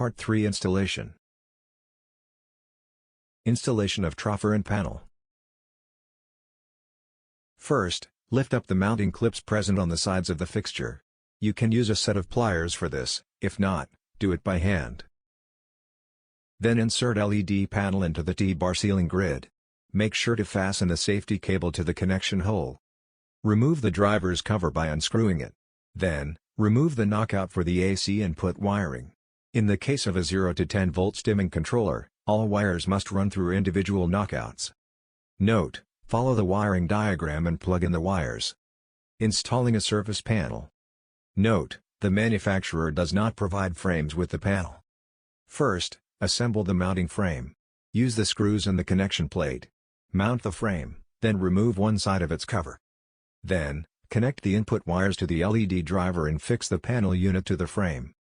Part 3 Installation. Installation of troffer and panel. First, lift up the mounting clips present on the sides of the fixture. You can use a set of pliers for this, if not, do it by hand. Then insert LED panel into the T-bar ceiling grid. Make sure to fasten the safety cable to the connection hole. Remove the driver's cover by unscrewing it. Then, remove the knockout for the AC input wiring. In the case of a 0 to 10 volts dimming controller, all wires must run through individual knockouts. Note: follow the wiring diagram and plug in the wires. Installing a surface panel. Note: the manufacturer does not provide frames with the panel. First, assemble the mounting frame. Use the screws and the connection plate. Mount the frame, then remove one side of its cover. Then, connect the input wires to the LED driver and fix the panel unit to the frame.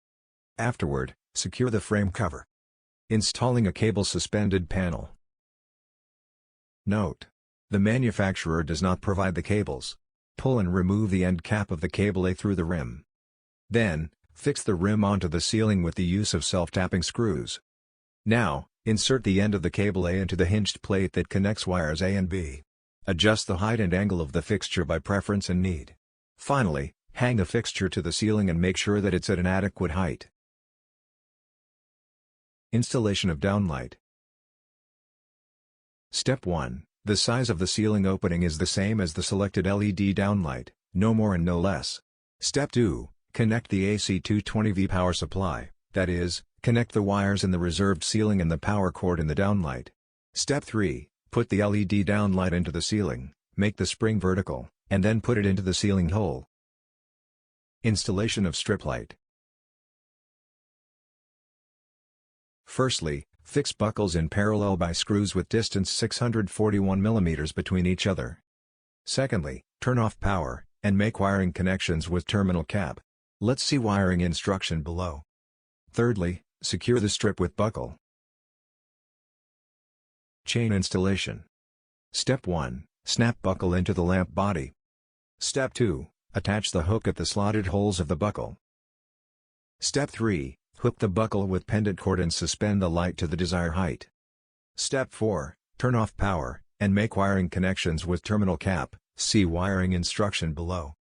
Afterward, secure the frame cover. Installing a cable-suspended panel. Note: the manufacturer does not provide the cables. Pull and remove the end cap of the cable A through the rim. Then, fix the rim onto the ceiling with the use of self-tapping screws. Now, insert the end of the cable A into the hinged plate that connects wires A and B. Adjust the height and angle of the fixture by preference and need. Finally, hang the fixture to the ceiling and make sure that it's at an adequate height. Installation of downlight. Step 1. The size of the ceiling opening is the same as the selected LED downlight, no more and no less. Step 2. Connect the AC 220V power supply, that is, connect the wires in the reserved ceiling and the power cord in the downlight. Step 3. Put the LED downlight into the ceiling, make the spring vertical, and then put it into the ceiling hole. Installation of strip light. Firstly, fix buckles in parallel by screws with distance 641 mm between each other. Secondly, turn off power, and make wiring connections with terminal cap. Let's see wiring instruction below. Thirdly, secure the strip with buckle. Chain installation. Step 1. Snap buckle into the lamp body. Step 2. Attach the hook at the slotted holes of the buckle. Step 3. Hook the buckle with pendant cord and suspend the light to the desired height. Step 4. Turn off power, and make wiring connections with terminal cap, see wiring instruction below.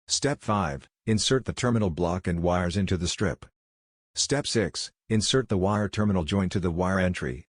Step 5. Insert the terminal block and wires into the strip. Step 6. Insert the wire terminal joint to the wire entry.